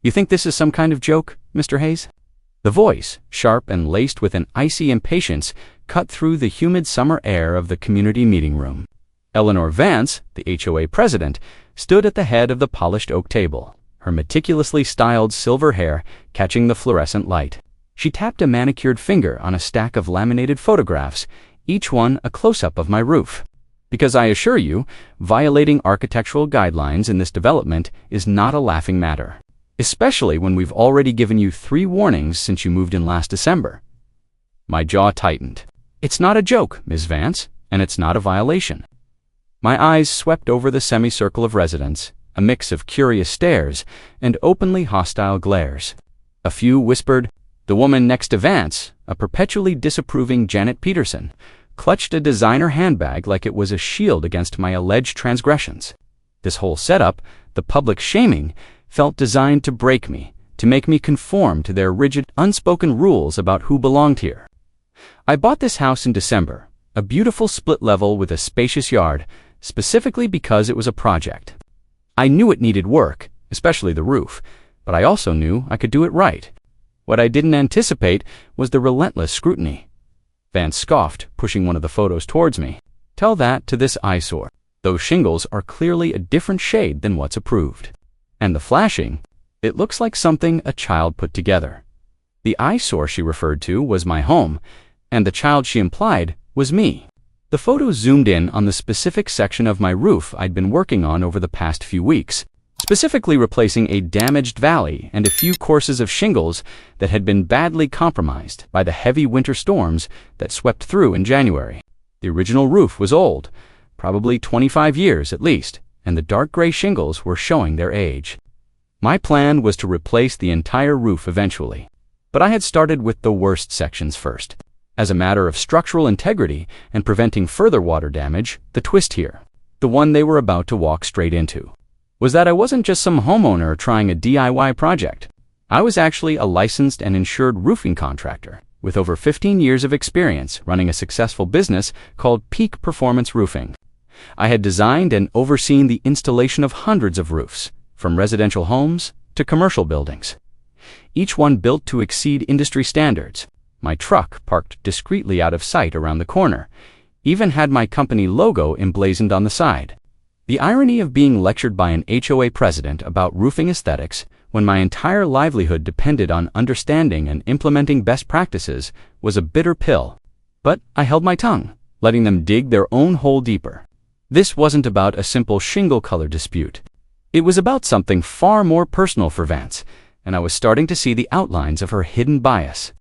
You think this is some kind of joke, Mr. Hayes? The voice, sharp and laced with an icy impatience, cut through the humid summer air of the community meeting room. Eleanor Vance, the HOA president, stood at the head of the polished oak table, her meticulously styled silver hair catching the fluorescent light. She tapped a manicured finger on a stack of laminated photographs, each one a close-up of my roof. Because I assure you, violating architectural guidelines in this development is not a laughing matter, especially when we've already given you 3 warnings since you moved in last December. My jaw tightened. It's not a joke, Ms. Vance, and it's not a violation. My eyes swept over the semicircle of residents, a mix of curious stares and openly hostile glares. A few whispered. The woman next to Vance, a perpetually disapproving Janet Peterson, clutched a designer handbag like it was a shield against my alleged transgressions. This whole setup, the public shaming, felt designed to break me, to make me conform to their rigid, unspoken rules about who belonged here. I bought this house in December, a beautiful split level with a spacious yard, specifically because it was a project. I knew it needed work, especially the roof, but I also knew I could do it right. What I didn't anticipate was the relentless scrutiny. Vance scoffed, pushing one of the photos towards me. Tell that to this eyesore. Those shingles are clearly a different shade than what's approved. And the flashing, it looks like something a child put together. The eyesore she referred to was my home, and the child she implied was me. The photo zoomed in on the specific section of my roof I'd been working on over the past few weeks, specifically replacing a damaged valley and a few courses of shingles that had been badly compromised by the heavy winter storms that swept through in January. The original roof was old, probably 25 years at least, and the dark gray shingles were showing their age. My plan was to replace the entire roof eventually, but I had started with the worst sections first. As a matter of structural integrity and preventing further water damage, the twist here, the one they were about to walk straight into, was that I wasn't just some homeowner trying a DIY project. I was actually a licensed and insured roofing contractor with over 15 years of experience running a successful business called Peak Performance Roofing. I had designed and overseen the installation of hundreds of roofs, from residential homes to commercial buildings, each one built to exceed industry standards. My truck, parked discreetly out of sight around the corner, even had my company logo emblazoned on the side. The irony of being lectured by an HOA president about roofing aesthetics when my entire livelihood depended on understanding and implementing best practices was a bitter pill. But I held my tongue, letting them dig their own hole deeper. This wasn't about a simple shingle color dispute. It was about something far more personal for Vance, and I was starting to see the outlines of her hidden bias.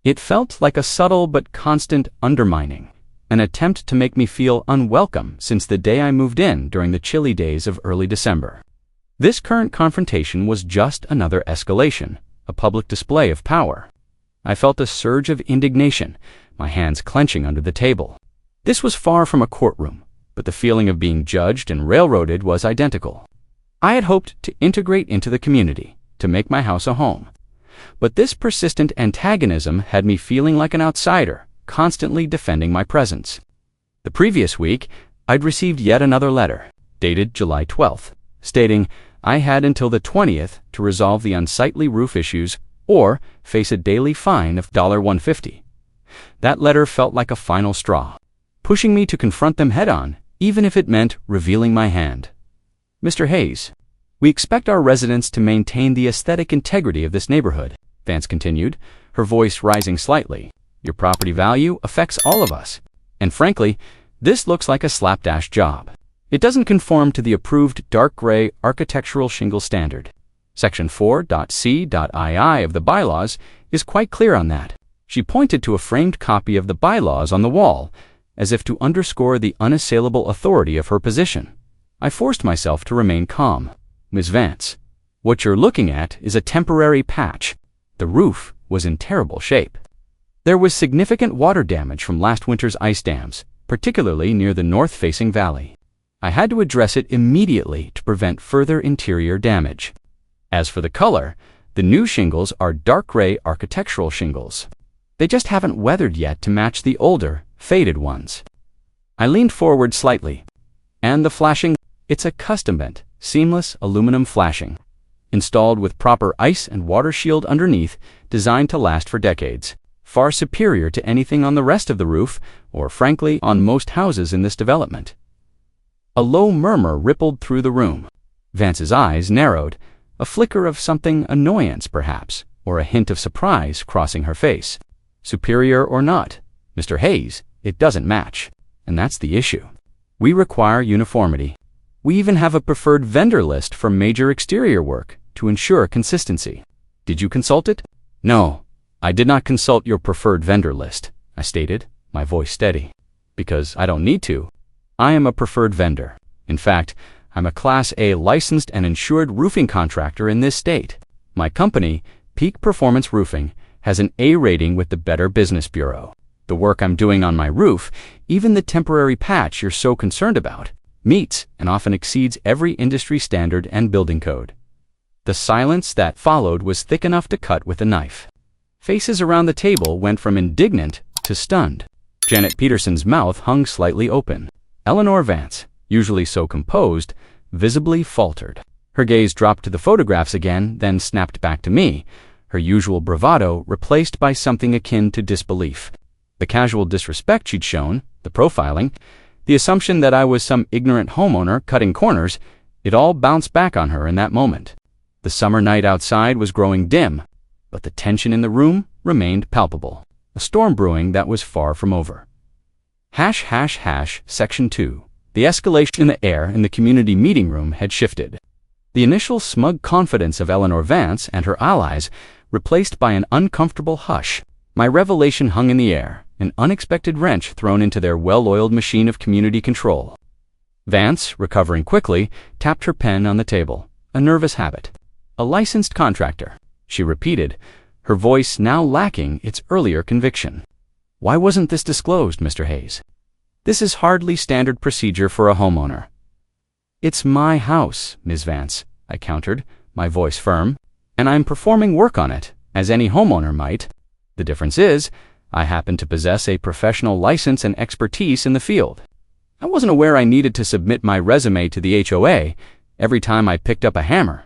It felt like a subtle but constant undermining, an attempt to make me feel unwelcome since the day I moved in during the chilly days of early December. This current confrontation was just another escalation, a public display of power. I felt a surge of indignation, my hands clenching under the table. This was far from a courtroom, but the feeling of being judged and railroaded was identical. I had hoped to integrate into the community, to make my house a home. But this persistent antagonism had me feeling like an outsider, constantly defending my presence. The previous week, I'd received yet another letter, dated July 12th, stating I had until the 20th to resolve the unsightly roof issues or face a daily fine of $150. That letter felt like a final straw, pushing me to confront them head-on, even if it meant revealing my hand. Mr. Hayes, we expect our residents to maintain the aesthetic integrity of this neighborhood, Vance continued, her voice rising slightly. Your property value affects all of us, and frankly, this looks like a slapdash job. It doesn't conform to the approved dark gray architectural shingle standard. Section 4.c.ii of the bylaws is quite clear on that. She pointed to a framed copy of the bylaws on the wall, as if to underscore the unassailable authority of her position. I forced myself to remain calm. Ms. Vance, what you're looking at is a temporary patch. The roof was in terrible shape. There was significant water damage from last winter's ice dams, particularly near the north-facing valley. I had to address it immediately to prevent further interior damage. As for the color, the new shingles are dark gray architectural shingles. They just haven't weathered yet to match the older, faded ones. I leaned forward slightly. And the flashing, it's a custom-bent, seamless aluminum flashing. installed with proper ice and water shield underneath, designed to last for decades, far superior to anything on the rest of the roof, or frankly, on most houses in this development. A low murmur rippled through the room. Vance's eyes narrowed, a flicker of something annoyance perhaps, or a hint of surprise crossing her face. Superior or not, Mr. Hayes, it doesn't match. And that's the issue. We require uniformity. We even have a preferred vendor list for major exterior work to ensure consistency. Did you consult it? No, I did not consult your preferred vendor list, I stated, my voice steady. Because I don't need to. I am a preferred vendor. In fact, I'm a Class A licensed and insured roofing contractor in this state. My company, Peak Performance Roofing, has an A rating with the Better Business Bureau. The work I'm doing on my roof, even the temporary patch you're so concerned about, meets and often exceeds every industry standard and building code. The silence that followed was thick enough to cut with a knife. Faces around the table went from indignant to stunned. Janet Peterson's mouth hung slightly open. Eleanor Vance, usually so composed, visibly faltered. Her gaze dropped to the photographs again, then snapped back to me, her usual bravado replaced by something akin to disbelief. The casual disrespect she'd shown, the profiling, the assumption that I was some ignorant homeowner cutting corners, it all bounced back on her in that moment. The summer night outside was growing dim, but the tension in the room remained palpable, a storm brewing that was far from over. Section 2. The escalation in the air in the community meeting room had shifted. The initial smug confidence of Eleanor Vance and her allies replaced by an uncomfortable hush. My revelation hung in the air, an unexpected wrench thrown into their well-oiled machine of community control. Vance, recovering quickly, tapped her pen on the table, a nervous habit. A licensed contractor, she repeated, her voice now lacking its earlier conviction. Why wasn't this disclosed, Mr. Hayes? This is hardly standard procedure for a homeowner. It's my house, Ms. Vance, I countered, my voice firm, and I'm performing work on it, as any homeowner might. The difference is, I happen to possess a professional license and expertise in the field. I wasn't aware I needed to submit my resume to the HOA every time I picked up a hammer.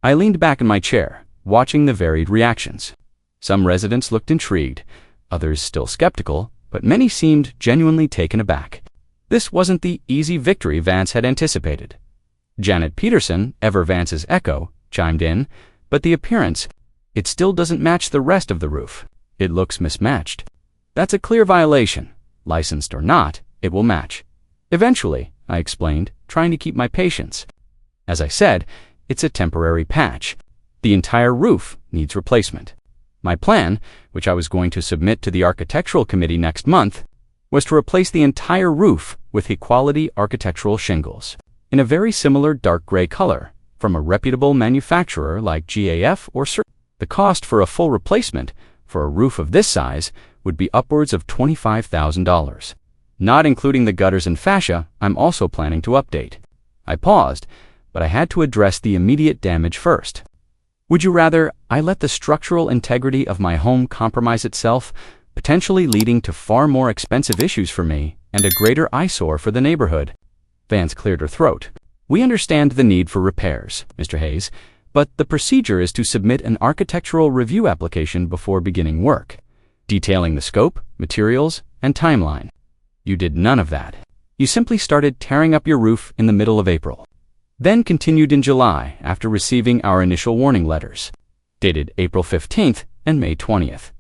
I leaned back in my chair, watching the varied reactions. Some residents looked intrigued, others still skeptical, but many seemed genuinely taken aback. This wasn't the easy victory Vance had anticipated. Janet Peterson, ever Vance's echo, chimed in, but the appearance, it still doesn't match the rest of the roof. It looks mismatched. That's a clear violation. Licensed or not, it will match. Eventually, I explained, trying to keep my patience. As I said, it's a temporary patch. The entire roof needs replacement. My plan, which I was going to submit to the architectural committee next month, was to replace the entire roof with equality architectural shingles, in a very similar dark gray color, from a reputable manufacturer like GAF or CERT. The cost for a full replacement, for a roof of this size, would be upwards of $25,000. Not including the gutters and fascia, I'm also planning to update. I paused, but I had to address the immediate damage first. Would you rather I let the structural integrity of my home compromise itself, potentially leading to far more expensive issues for me and a greater eyesore for the neighborhood? Vance cleared her throat. We understand the need for repairs, Mr. Hayes, but the procedure is to submit an architectural review application before beginning work, detailing the scope, materials, and timeline. You did none of that. You simply started tearing up your roof in the middle of April. Then continued in July after receiving our initial warning letters, dated April 15th and May 20th.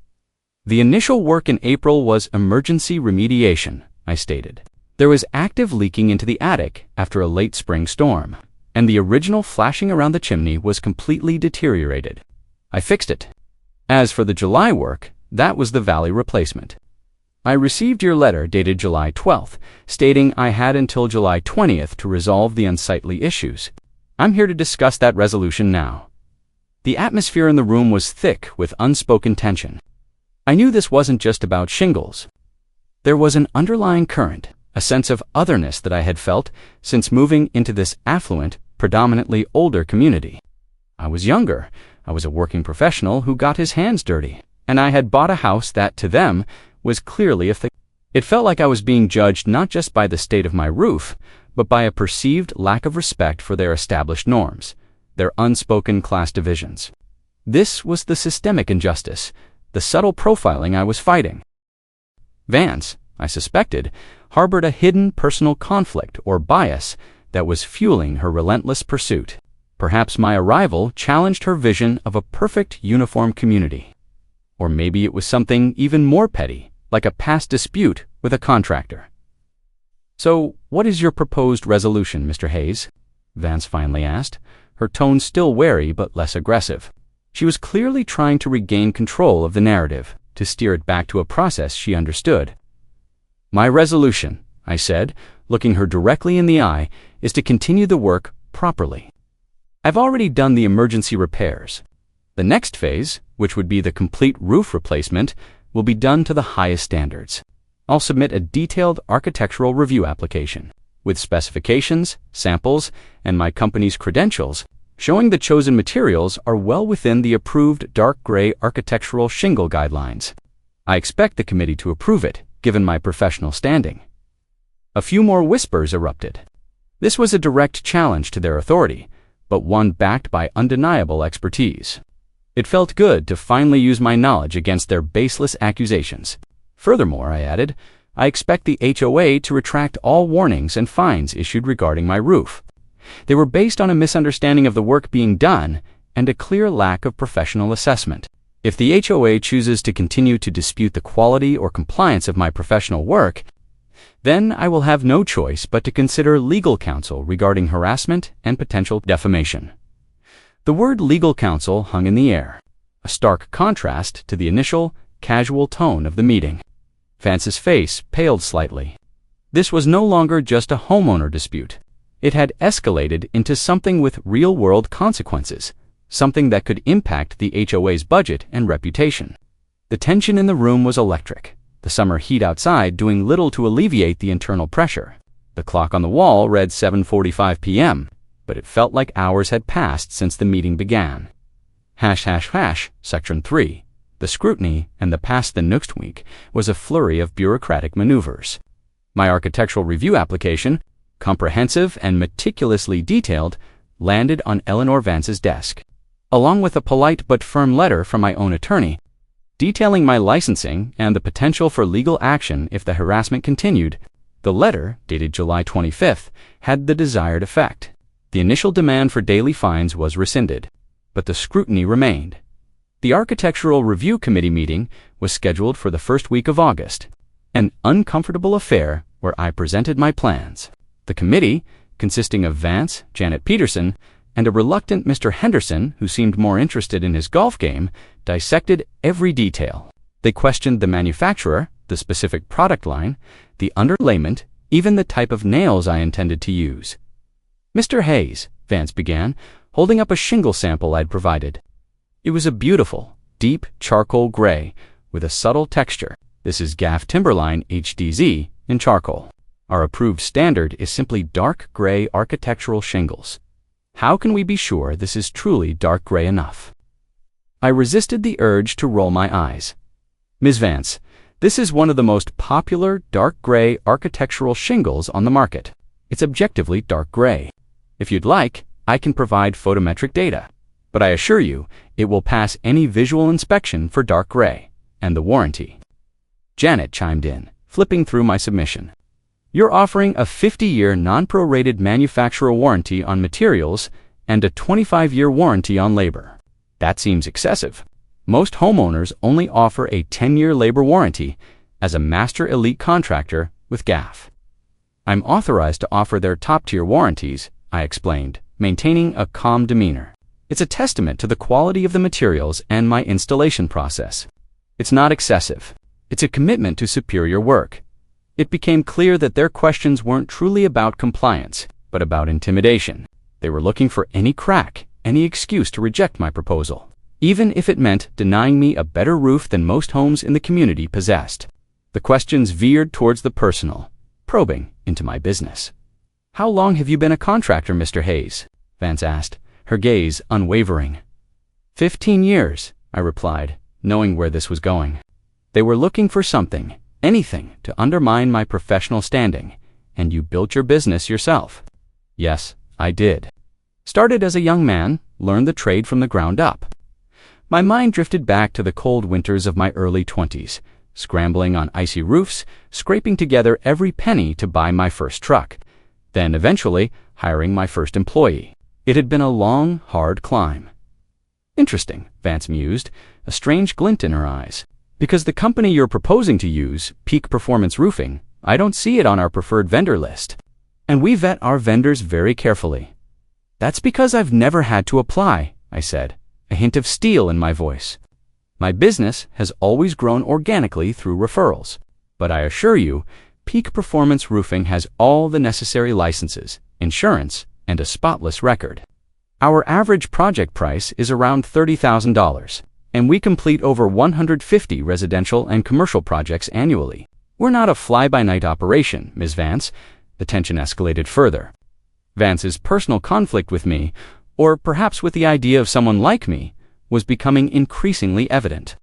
The initial work in April was emergency remediation, I stated. There was active leaking into the attic after a late spring storm, and the original flashing around the chimney was completely deteriorated. I fixed it. As for the July work, that was the valley replacement. I received your letter dated July 12th, stating I had until July 20th to resolve the unsightly issues. I'm here to discuss that resolution now. The atmosphere in the room was thick with unspoken tension. I knew this wasn't just about shingles. There was an underlying current, a sense of otherness that I had felt since moving into this affluent, predominantly older community. I was younger, I was a working professional who got his hands dirty, and I had bought a house that, to them, was clearly a thing. It felt like I was being judged not just by the state of my roof, but by a perceived lack of respect for their established norms. their unspoken class divisions. This was the systemic injustice, the subtle profiling I was fighting. Vance, I suspected, harbored a hidden personal conflict or bias that was fueling her relentless pursuit. Perhaps my arrival challenged her vision of a perfect uniform community. Or maybe it was something even more petty, like a past dispute with a contractor. "So, what is your proposed resolution, Mr. Hayes?" Vance finally asked, her tone still wary but less aggressive. She was clearly trying to regain control of the narrative, to steer it back to a process she understood. "My resolution," I said, looking her directly in the eye, "is to continue the work properly. I've already done the emergency repairs. The next phase, which would be the complete roof replacement, will be done to the highest standards. I'll submit a detailed architectural review application, with specifications, samples, and my company's credentials, showing the chosen materials are well within the approved dark gray architectural shingle guidelines. I expect the committee to approve it, given my professional standing." A few more whispers erupted. This was a direct challenge to their authority, but one backed by undeniable expertise. It felt good to finally use my knowledge against their baseless accusations. Furthermore, I added, I expect the HOA to retract all warnings and fines issued regarding my roof. They were based on a misunderstanding of the work being done and a clear lack of professional assessment. If the HOA chooses to continue to dispute the quality or compliance of my professional work, then I will have no choice but to consider legal counsel regarding harassment and potential defamation. The word legal counsel hung in the air, a stark contrast to the initial, casual tone of the meeting. Vance's face paled slightly. This was no longer just a homeowner dispute. It had escalated into something with real-world consequences, something that could impact the HOA's budget and reputation. The tension in the room was electric, the summer heat outside doing little to alleviate the internal pressure. The clock on the wall read 7:45 p.m., but it felt like hours had passed since the meeting began. Section 3. The scrutiny and the pass the next week was a flurry of bureaucratic maneuvers. My architectural review application, comprehensive and meticulously detailed, landed on Eleanor Vance's desk, along with a polite but firm letter from my own attorney, detailing my licensing and the potential for legal action if the harassment continued. The letter, dated July 25th, had the desired effect. The initial demand for daily fines was rescinded, but the scrutiny remained. The Architectural Review Committee meeting was scheduled for the first week of August, an uncomfortable affair where I presented my plans. The committee, consisting of Vance, Janet Peterson, and a reluctant Mr. Henderson who seemed more interested in his golf game, dissected every detail. They questioned the manufacturer, the specific product line, the underlayment, even the type of nails I intended to use. "Mr. Hayes," Vance began, holding up a shingle sample I'd provided. It was a beautiful, deep charcoal gray with a subtle texture. "This is Gaff Timberline HDZ in charcoal. Our approved standard is simply dark gray architectural shingles. How can we be sure this is truly dark gray enough?" I resisted the urge to roll my eyes. "Ms. Vance, this is one of the most popular dark gray architectural shingles on the market. It's objectively dark gray. If you'd like, I can provide photometric data, but I assure you it will pass any visual inspection for dark gray, and the warranty." Janet chimed in, flipping through my submission. "You're offering a 50-year non-prorated manufacturer warranty on materials and a 25-year warranty on labor. That seems excessive. Most homeowners only offer a 10-year labor warranty as a master elite contractor with Gaff. I'm authorized to offer their top-tier warranties," I explained, maintaining a calm demeanor. "It's a testament to the quality of the materials and my installation process. It's not excessive. It's a commitment to superior work." It became clear that their questions weren't truly about compliance, but about intimidation. They were looking for any crack, any excuse to reject my proposal, even if it meant denying me a better roof than most homes in the community possessed. The questions veered towards the personal, probing into my business. "How long have you been a contractor, Mr. Hayes?" Vance asked, her gaze unwavering. 15 years, I replied, knowing where this was going. They were looking for something, anything, to undermine my professional standing, and you built your business yourself. Yes, I did. Started as a young man, learn the trade from the ground up. My mind drifted back to the cold winters of my early 20s, scrambling on icy roofs, scraping together every penny to buy my first truck, then eventually hiring my first employee. It had been a long, hard climb. Interesting, Vance mused, a strange glint in her eyes. Because the company you're proposing to use, Peak Performance Roofing, I don't see it on our preferred vendor list. And we vet our vendors very carefully. That's because I've never had to apply, I said, a hint of steel in my voice. My business has always grown organically through referrals. But I assure you, Peak Performance Roofing has all the necessary licenses, insurance, and a spotless record. Our average project price is around $30,000, and we complete over 150 residential and commercial projects annually. We're not a fly-by-night operation, Ms. Vance. The tension escalated further. Vance's personal conflict with me, or perhaps with the idea of someone like me, was becoming increasingly evident.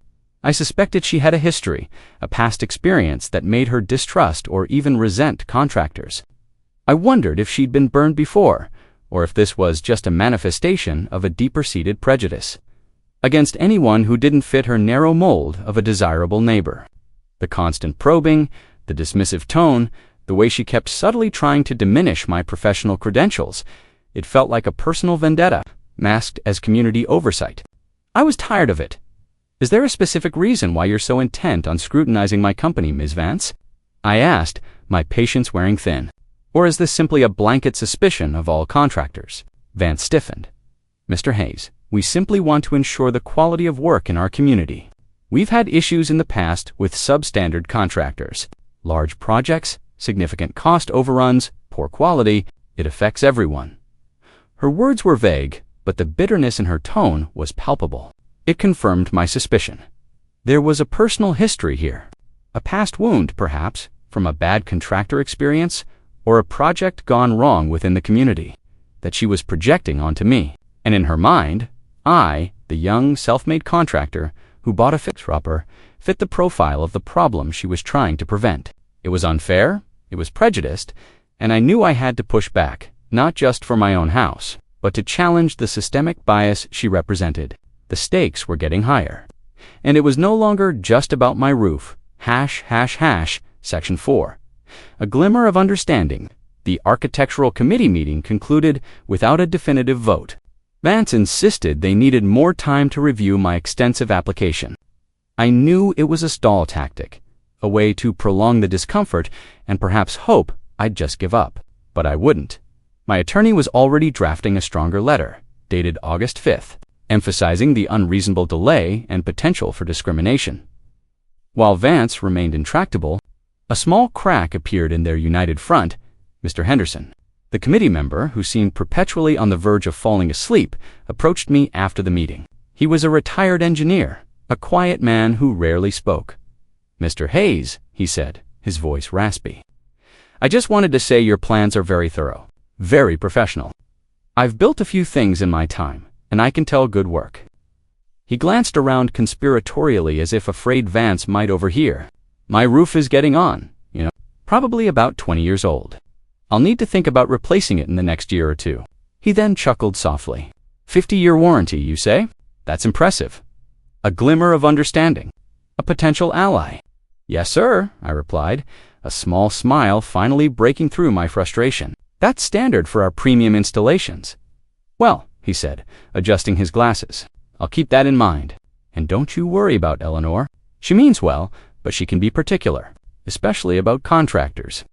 I suspected she had a history, a past experience that made her distrust or even resent contractors. I wondered if she'd been burned before, or if this was just a manifestation of a deeper-seated prejudice against anyone who didn't fit her narrow mold of a desirable neighbor. The constant probing, the dismissive tone, the way she kept subtly trying to diminish my professional credentials, it felt like a personal vendetta, masked as community oversight. I was tired of it. Is there a specific reason why you're so intent on scrutinizing my company, Ms. Vance? I asked, my patience wearing thin. Or is this simply a blanket suspicion of all contractors? Vance stiffened. Mr. Hayes, we simply want to ensure the quality of work in our community. We've had issues in the past with substandard contractors. Large projects, significant cost overruns, poor quality, it affects everyone. Her words were vague, but the bitterness in her tone was palpable. It confirmed my suspicion. There was a personal history here. A past wound, perhaps, from a bad contractor experience, or a project gone wrong within the community, that she was projecting onto me. And in her mind, I, the young, self-made contractor who bought a fixer-upper, fit the profile of the problem she was trying to prevent. It was unfair, it was prejudiced, and I knew I had to push back, not just for my own house, but to challenge the systemic bias she represented. The stakes were getting higher. And it was no longer just about my roof. Section 4. A glimmer of understanding. The architectural committee meeting concluded without a definitive vote. Vance insisted they needed more time to review my extensive application. I knew it was a stall tactic, a way to prolong the discomfort and perhaps hope I'd just give up. But I wouldn't. My attorney was already drafting a stronger letter, dated August 5th, emphasizing the unreasonable delay and potential for discrimination. While Vance remained intractable, a small crack appeared in their united front. Mr. Henderson, the committee member who seemed perpetually on the verge of falling asleep, approached me after the meeting. He was a retired engineer, a quiet man who rarely spoke. Mr. Hayes, he said, his voice raspy, I just wanted to say your plans are very thorough, very professional. I've built a few things in my time, and I can tell good work. He glanced around conspiratorially as if afraid Vance might overhear. My roof is getting on, probably about 20 years old. I'll need to think about replacing it in the next year or two. He then chuckled softly. 50-year warranty, you say? That's impressive. A glimmer of understanding. A potential ally. Yes, sir, I replied, a small smile finally breaking through my frustration. That's standard for our premium installations. Well, he said, adjusting his glasses, I'll keep that in mind. And don't you worry about Eleanor. She means well, but she can be particular, especially about contractors.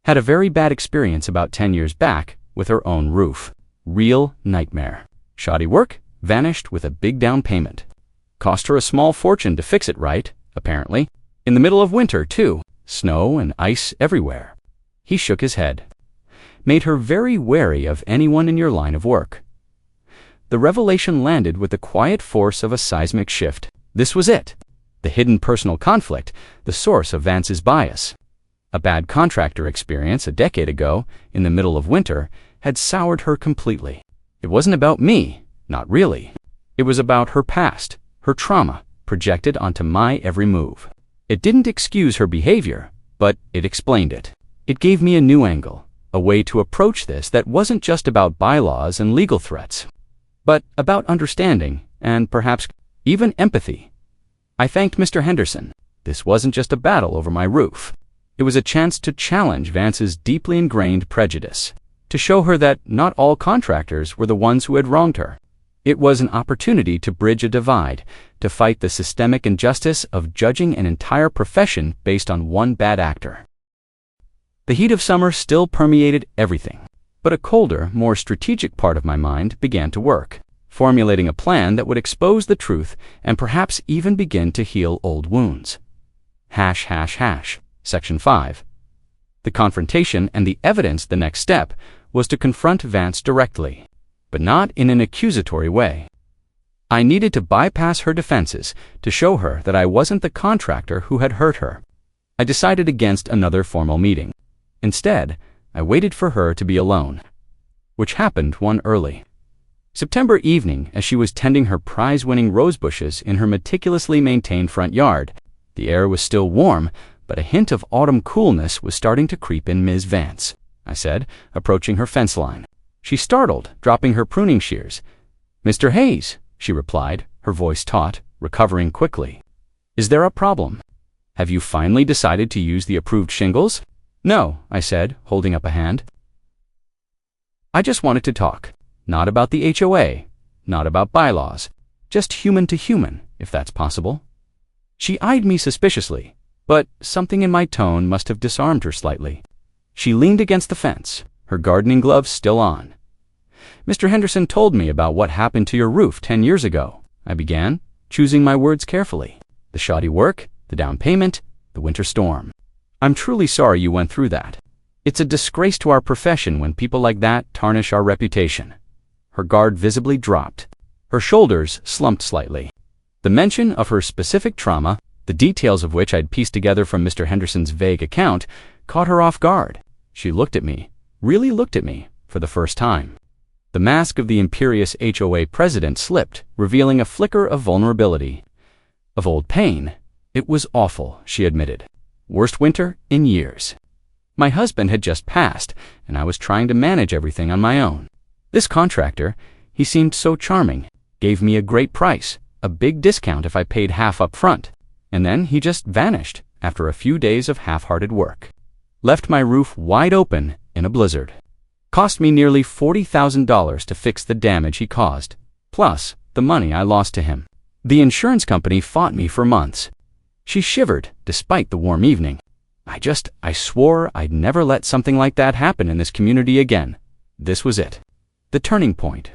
Had a very bad experience about 10 years back with her own roof. Real nightmare. Shoddy work, vanished with a big down payment. Cost her a small fortune to fix it right, apparently. In the middle of winter, too. Snow and ice everywhere. He shook his head. Made her very wary of anyone in your line of work. The revelation landed with the quiet force of a seismic shift. This was it. The hidden personal conflict, the source of Vance's bias. A bad contractor experience a decade ago, in the middle of winter, had soured her completely. It wasn't about me, not really. It was about her past, her trauma, projected onto my every move. It didn't excuse her behavior, but it explained it. It gave me a new angle, a way to approach this that wasn't just about bylaws and legal threats. but about understanding and perhaps even empathy. I thanked Mr. Henderson. This wasn't just a battle over my roof. It was a chance to challenge Vance's deeply ingrained prejudice, to show her that not all contractors were the ones who had wronged her. It was an opportunity to bridge a divide, to fight the systemic injustice of judging an entire profession based on one bad actor. The heat of summer still permeated everything, but a colder, more strategic part of my mind began to work, formulating a plan that would expose the truth and perhaps even begin to heal old wounds. Section 5. The confrontation and the evidence. The next step was to confront Vance directly, but not in an accusatory way. I needed to bypass her defenses to show her that I wasn't the contractor who had hurt her. I decided against another formal meeting. Instead, I waited for her to be alone, which happened one early September evening as she was tending her prize-winning rose bushes in her meticulously maintained front yard. The air was still warm, but a hint of autumn coolness was starting to creep in. "Ms. Vance," I said, approaching her fence line. She startled, dropping her pruning shears. "Mr. Hayes," she replied, her voice taut, recovering quickly. "Is there a problem? Have you finally decided to use the approved shingles?" "No," I said, holding up a hand. "I just wanted to talk. Not about the HOA, not about bylaws, just human to human, if that's possible." She eyed me suspiciously, but something in my tone must have disarmed her slightly. She leaned against the fence, her gardening gloves still on. "Mr. Henderson told me about what happened to your roof 10 years ago," I began, choosing my words carefully. "The shoddy work, the down payment, the winter storm. I'm truly sorry you went through that. It's a disgrace to our profession when people like that tarnish our reputation." Her guard visibly dropped. Her shoulders slumped slightly. The mention of her specific trauma, the details of which I'd pieced together from Mr. Henderson's vague account, caught her off guard. She looked at me, really looked at me, for the first time. The mask of the imperious HOA president slipped, revealing a flicker of vulnerability. Of old pain. "It was awful," she admitted. "Worst winter in years. My husband had just passed, and I was trying to manage everything on my own. This contractor, he seemed so charming, gave me a great price, a big discount if I paid half up front, and then he just vanished after a few days of half-hearted work. Left my roof wide open in a blizzard. Cost me nearly $40,000 to fix the damage he caused, plus the money I lost to him. The insurance company fought me for months." She shivered despite the warm evening. I swore I'd never let something like that happen in this community again. This was it. The turning point.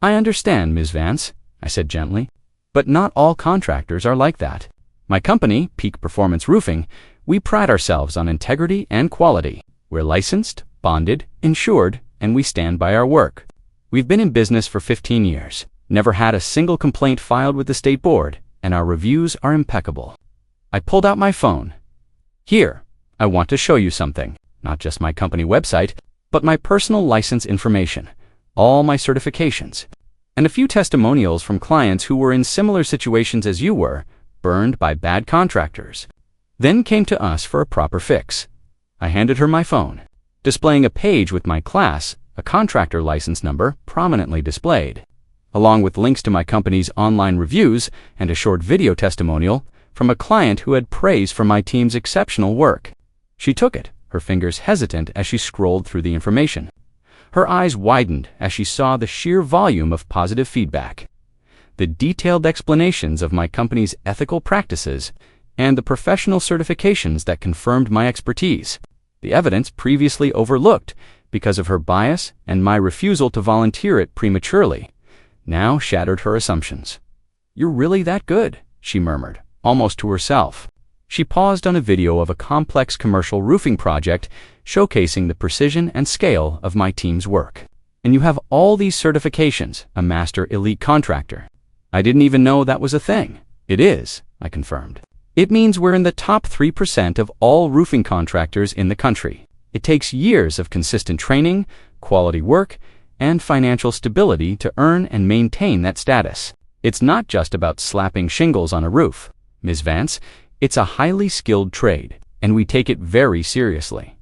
"I understand, Ms. Vance," I said gently, "but not all contractors are like that. My company, Peak Performance Roofing, we pride ourselves on integrity and quality. We're licensed, bonded, insured, and we stand by our work. We've been in business for 15 years, never had a single complaint filed with the state board, and our reviews are impeccable." I pulled out my phone. "Here, I want to show you something, not just my company website, but my personal license information, all my certifications, and a few testimonials from clients who were in similar situations as you were, burned by bad contractors, then came to us for a proper fix." I handed her my phone, displaying a page with my class, a contractor license number prominently displayed, along with links to my company's online reviews and a short video testimonial from a client who had praise for my team's exceptional work. She took it, her fingers hesitant as she scrolled through the information. Her eyes widened as she saw the sheer volume of positive feedback, the detailed explanations of my company's ethical practices, and the professional certifications that confirmed my expertise. The evidence previously overlooked because of her bias and my refusal to volunteer it prematurely now shattered her assumptions. "You're really that good," she murmured, almost to herself. She paused on a video of a complex commercial roofing project showcasing the precision and scale of my team's work. "And you have all these certifications, a master elite contractor." I didn't even know that was a thing. "It is," I confirmed. "It means we're in the top 3% of all roofing contractors in the country. It takes years of consistent training, quality work, and financial stability to earn and maintain that status. It's not just about slapping shingles on a roof, Ms. Vance. It's a highly skilled trade, and we take it very seriously."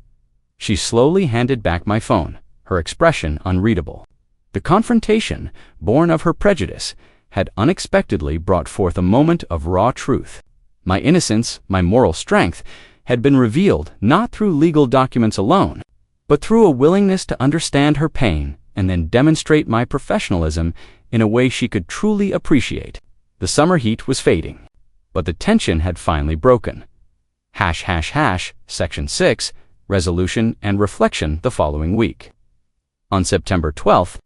She slowly handed back my phone, her expression unreadable. The confrontation, born of her prejudice, had unexpectedly brought forth a moment of raw truth. My innocence, my moral strength, had been revealed not through legal documents alone, but through a willingness to understand her pain and then demonstrate my professionalism in a way she could truly appreciate. The summer heat was fading, but the tension had finally broken. Section 6, resolution and reflection the following week. On September 12th,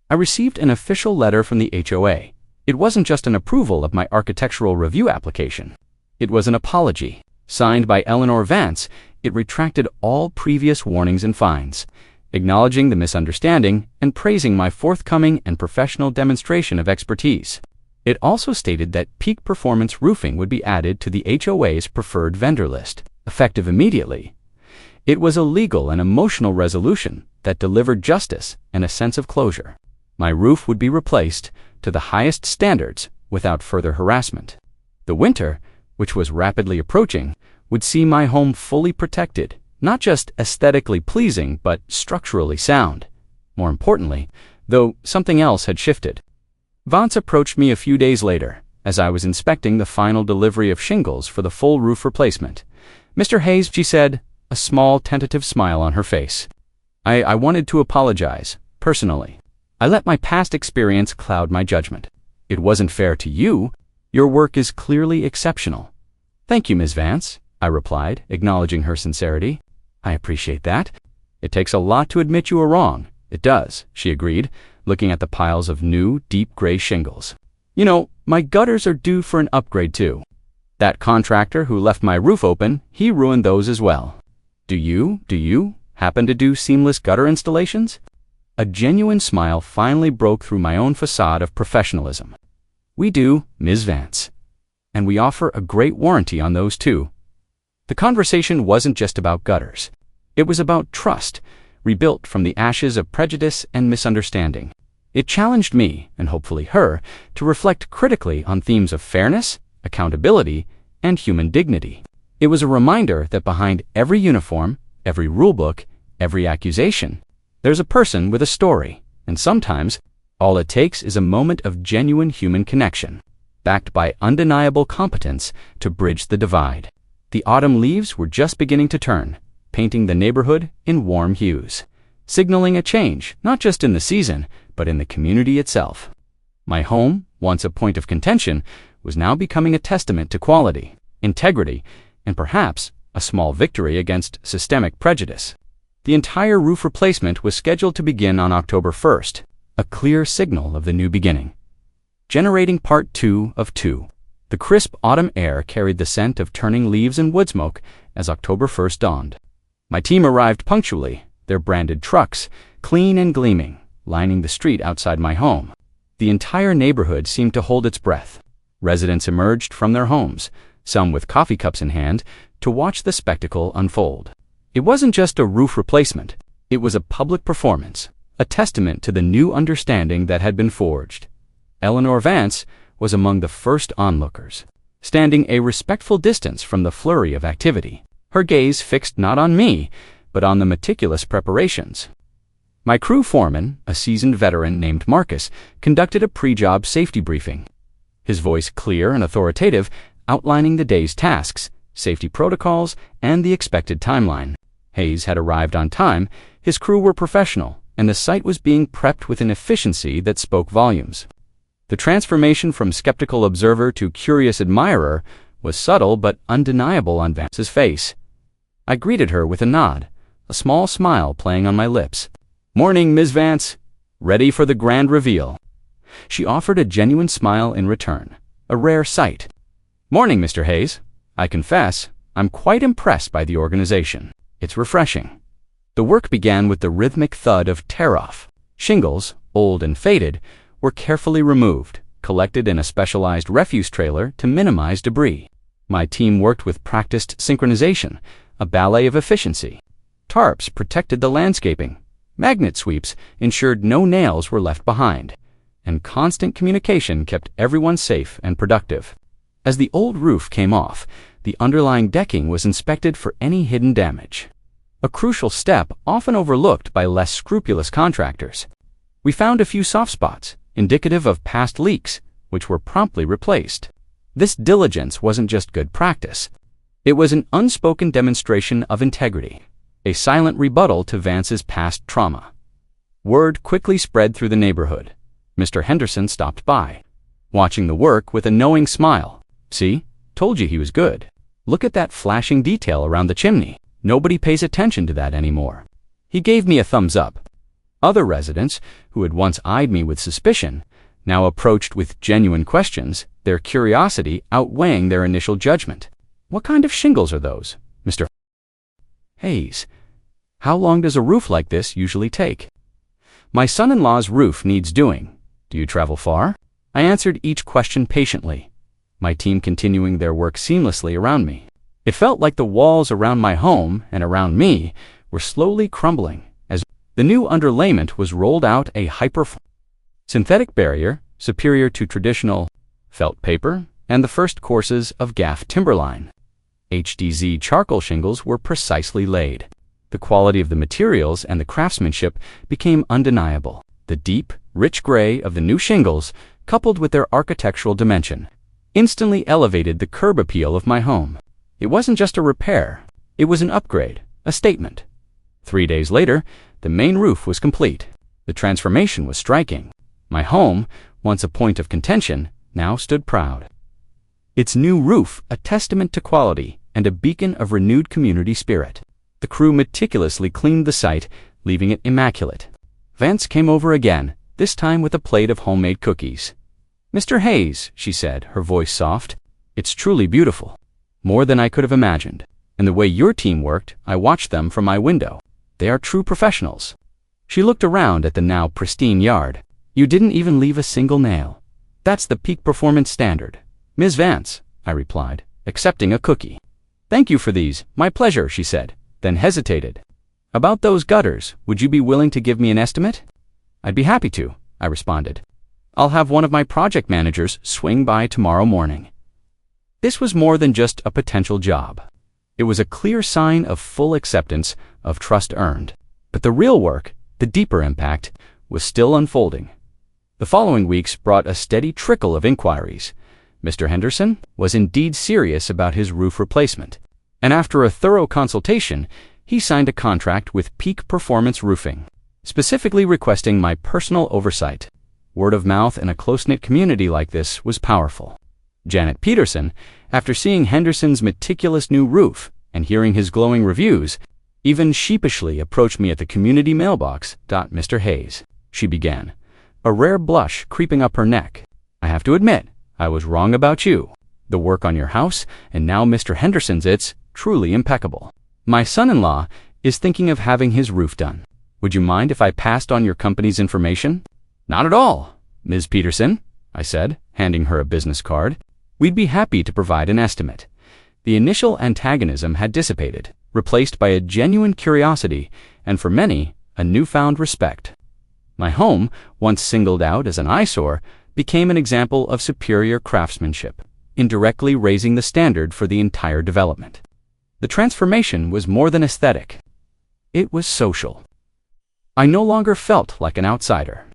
I received an official letter from the HOA. It wasn't just an approval of my architectural review application. It was an apology. Signed by Eleanor Vance, it retracted all previous warnings and fines, acknowledging the misunderstanding and praising my forthcoming and professional demonstration of expertise. It also stated that Peak Performance Roofing would be added to the HOA's preferred vendor list, effective immediately. It was a legal and emotional resolution that delivered justice and a sense of closure. My roof would be replaced to the highest standards without further harassment. The winter, which was rapidly approaching, would see my home fully protected, not just aesthetically pleasing, but structurally sound. More importantly, though, something else had shifted. Vance approached me a few days later, as I was inspecting the final delivery of shingles for the full roof replacement. "Mr. Hayes," she said, a small tentative smile on her face. I wanted to apologize, personally. I let my past experience cloud my judgment. It wasn't fair to you. Your work is clearly exceptional. "Thank you, Ms. Vance," I replied, acknowledging her sincerity. "I appreciate that. It takes a lot to admit you were wrong." "It does," she agreed, looking at the piles of new, deep gray shingles. "You know, my gutters are due for an upgrade too. That contractor who left my roof open, he ruined those as well. Do you happen to do seamless gutter installations?" A genuine smile finally broke through my own facade of professionalism. "We do, Ms. Vance. And we offer a great warranty on those too." The conversation wasn't just about gutters. It was about trust, rebuilt from the ashes of prejudice and misunderstanding. It challenged me, and hopefully her, to reflect critically on themes of fairness, accountability, and human dignity. It was a reminder that behind every uniform, every rulebook, every accusation, there's a person with a story, and sometimes all it takes is a moment of genuine human connection, backed by undeniable competence to bridge the divide. The autumn leaves were just beginning to turn, painting the neighborhood in warm hues, signaling a change not just in the season, but in the community itself. My home, once a point of contention, was now becoming a testament to quality, integrity, and perhaps a small victory against systemic prejudice. The entire roof replacement was scheduled to begin on October 1st, a clear signal of the new beginning. Generating part 2 of 2. The crisp autumn air carried the scent of turning leaves and wood smoke as October 1st dawned. My team arrived punctually, their branded trucks, clean and gleaming, lining the street outside my home. The entire neighborhood seemed to hold its breath. Residents emerged from their homes, some with coffee cups in hand, to watch the spectacle unfold. It wasn't just a roof replacement. It was a public performance, a testament to the new understanding that had been forged. Eleanor Vance was among the first onlookers, standing a respectful distance from the flurry of activity, her gaze fixed not on me, but on the meticulous preparations. My crew foreman, a seasoned veteran named Marcus, conducted a pre-job safety briefing. His voice clear and authoritative, outlining the day's tasks, safety protocols, and the expected timeline. Hayes had arrived on time, his crew were professional, and the site was being prepped with an efficiency that spoke volumes. The transformation from skeptical observer to curious admirer was subtle but undeniable on Vance's face. I greeted her with a nod, a small smile playing on my lips. "Morning, Ms. Vance. Ready for the grand reveal." She offered a genuine smile in return, a rare sight. "Morning, Mr. Hayes. I confess, I'm quite impressed by the organization. It's refreshing." The work began with the rhythmic thud of tear-off. Shingles, old and faded, were carefully removed, collected in a specialized refuse trailer to minimize debris. My team worked with practiced synchronization, a ballet of efficiency. Tarps protected the landscaping. Magnet sweeps ensured no nails were left behind. And constant communication kept everyone safe and productive. As the old roof came off, the underlying decking was inspected for any hidden damage, a crucial step often overlooked by less scrupulous contractors. We found a few soft spots, indicative of past leaks, which were promptly replaced. This diligence wasn't just good practice. It was an unspoken demonstration of integrity, a silent rebuttal to Vance's past trauma. Word quickly spread through the neighborhood. Mr. Henderson stopped by, watching the work with a knowing smile. "See? Told you he was good. Look at that flashing detail around the chimney. Nobody pays attention to that anymore." He gave me a thumbs up. Other residents, who had once eyed me with suspicion, now approached with genuine questions, their curiosity outweighing their initial judgment. "What kind of shingles are those, Mr. Hayes? How long does a roof like this usually take?" "My son-in-law's roof needs doing. Do you travel far?" I answered each question patiently, my team continuing their work seamlessly around me. It felt like the walls around my home and around me were slowly crumbling as the new underlayment was rolled out, a synthetic barrier superior to traditional felt paper and the first courses of GAF timberline. HDZ charcoal shingles were precisely laid. The quality of the materials and the craftsmanship became undeniable. The deep, rich gray of the new shingles, coupled with their architectural dimension, instantly elevated the curb appeal of my home. It wasn't just a repair, it was an upgrade, a statement. 3 days later, the main roof was complete. The transformation was striking. My home, once a point of contention, now stood proud. Its new roof a testament to quality and a beacon of renewed community spirit. The crew meticulously cleaned the site, leaving it immaculate. Vance came over again, this time with a plate of homemade cookies. "Mr. Hayes," she said, her voice soft, "it's truly beautiful. More than I could have imagined. And the way your team worked, I watched them from my window. They are true professionals." She looked around at the now pristine yard. "You didn't even leave a single nail. That's the peak performance standard." "Ms. Vance," I replied, accepting a cookie. "Thank you for these. My pleasure," she said, then hesitated. "About those gutters, would you be willing to give me an estimate?" "I'd be happy to," I responded. "I'll have one of my project managers swing by tomorrow morning." This was more than just a potential job. It was a clear sign of full acceptance, of trust earned. But the real work, the deeper impact, was still unfolding. The following weeks brought a steady trickle of inquiries. Mr. Henderson was indeed serious about his roof replacement, and after a thorough consultation, he signed a contract with Peak Performance Roofing, specifically requesting my personal oversight. Word of mouth in a close-knit community like this was powerful. Janet Peterson, after seeing Henderson's meticulous new roof and hearing his glowing reviews, even sheepishly approached me at the community mailbox. "Mr. Hayes," she began, a rare blush creeping up her neck, "I have to admit, I was wrong about you. The work on your house, and now Mr. Henderson's, it's truly impeccable. My son-in-law is thinking of having his roof done. Would you mind if I passed on your company's information?" "Not at all, Ms. Peterson," I said, handing her a business card. "We'd be happy to provide an estimate." The initial antagonism had dissipated, replaced by a genuine curiosity and, for many, a newfound respect. My home, once singled out as an eyesore, became an example of superior craftsmanship, indirectly raising the standard for the entire development. The transformation was more than aesthetic. It was social. I no longer felt like an outsider.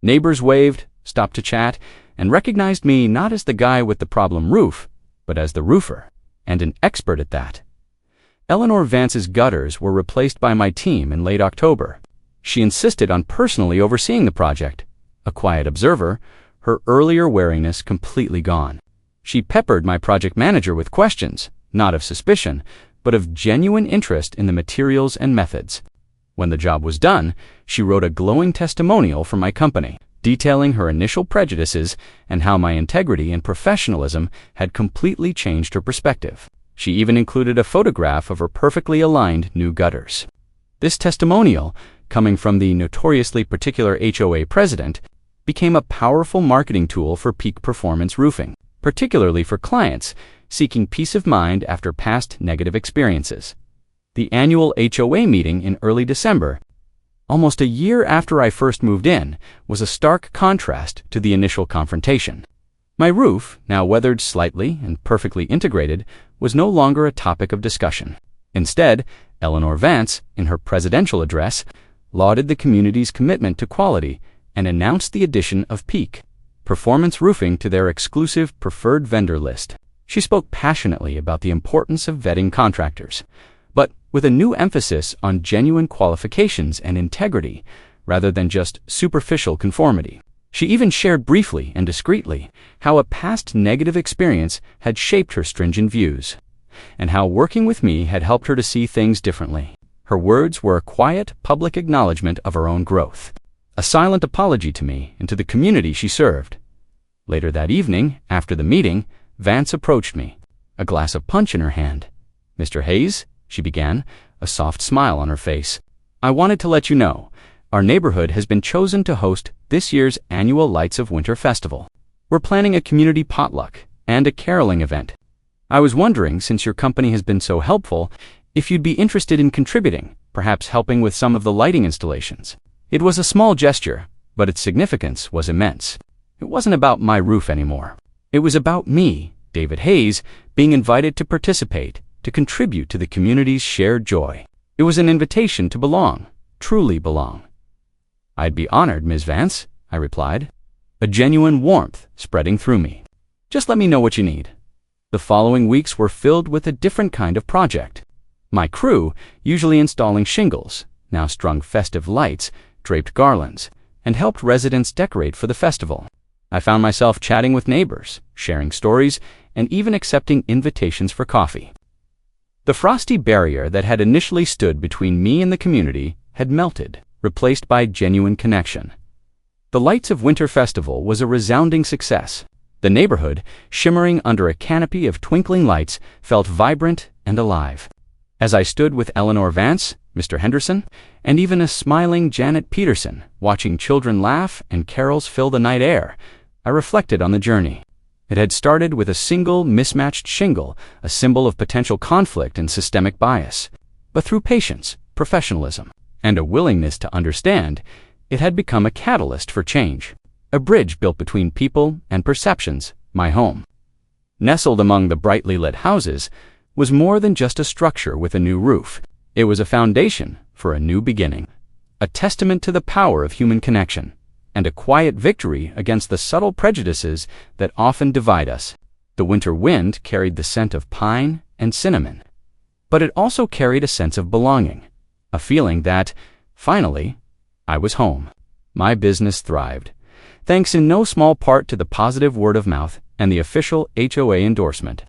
Neighbors waved, stopped to chat, and recognized me not as the guy with the problem roof, but as the roofer, and an expert at that. Eleanor Vance's gutters were replaced by my team in late October. She insisted on personally overseeing the project. A quiet observer, her earlier wariness completely gone. She peppered my project manager with questions, not of suspicion, but of genuine interest in the materials and methods. When the job was done, she wrote a glowing testimonial for my company, detailing her initial prejudices and how my integrity and professionalism had completely changed her perspective. She even included a photograph of her perfectly aligned new gutters. This testimonial, coming from the notoriously particular HOA president, became a powerful marketing tool for Peak Performance Roofing, particularly for clients seeking peace of mind after past negative experiences. The annual HOA meeting in early December, almost a year after I first moved in, was a stark contrast to the initial confrontation. My roof, now weathered slightly and perfectly integrated, was no longer a topic of discussion. Instead, Eleanor Vance, in her presidential address, lauded the community's commitment to quality and announced the addition of Peak Performance Roofing to their exclusive preferred vendor list. She spoke passionately about the importance of vetting contractors, but with a new emphasis on genuine qualifications and integrity rather than just superficial conformity. She even shared briefly and discreetly how a past negative experience had shaped her stringent views, and how working with me had helped her to see things differently. Her words were a quiet, public acknowledgement of her own growth, a silent apology to me and to the community she served. Later that evening, after the meeting, Vance approached me, a glass of punch in her hand. "Mr. Hayes," she began, a soft smile on her face, "I wanted to let you know, our neighborhood has been chosen to host this year's annual Lights of Winter Festival. We're planning a community potluck and a caroling event. I was wondering, since your company has been so helpful, if you'd be interested in contributing, perhaps helping with some of the lighting installations." It was a small gesture, but its significance was immense. It wasn't about my roof anymore. It was about me, David Hayes, being invited to participate, to contribute to the community's shared joy. It was an invitation to belong, truly belong. "I'd be honored, Ms. Vance," I replied, a genuine warmth spreading through me. "Just let me know what you need." The following weeks were filled with a different kind of project. My crew, usually installing shingles, now strung festive lights, draped garlands, and helped residents decorate for the festival. I found myself chatting with neighbors, sharing stories, and even accepting invitations for coffee. The frosty barrier that had initially stood between me and the community had melted, replaced by genuine connection. The Lights of Winter Festival was a resounding success. The neighborhood, shimmering under a canopy of twinkling lights, felt vibrant and alive. As I stood with Eleanor Vance, Mr. Henderson, and even a smiling Janet Peterson, watching children laugh and carols fill the night air, I reflected on the journey. It had started with a single mismatched shingle, a symbol of potential conflict and systemic bias. But through patience, professionalism, and a willingness to understand, it had become a catalyst for change, a bridge built between people and perceptions. My home, nestled among the brightly lit houses, was more than just a structure with a new roof. It was a foundation for a new beginning, a testament to the power of human connection, and a quiet victory against the subtle prejudices that often divide us. The winter wind carried the scent of pine and cinnamon, but it also carried a sense of belonging, a feeling that, finally, I was home. My business thrived, thanks in no small part to the positive word of mouth and the official HOA endorsement.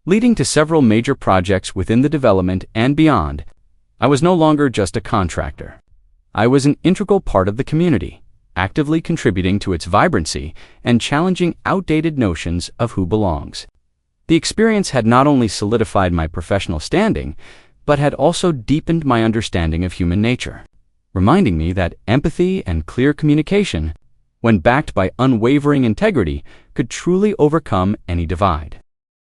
Leading to several major projects within the development and beyond, I was no longer just a contractor. I was an integral part of the community, actively contributing to its vibrancy and challenging outdated notions of who belongs. The experience had not only solidified my professional standing, but had also deepened my understanding of human nature, reminding me that empathy and clear communication, when backed by unwavering integrity, could truly overcome any divide.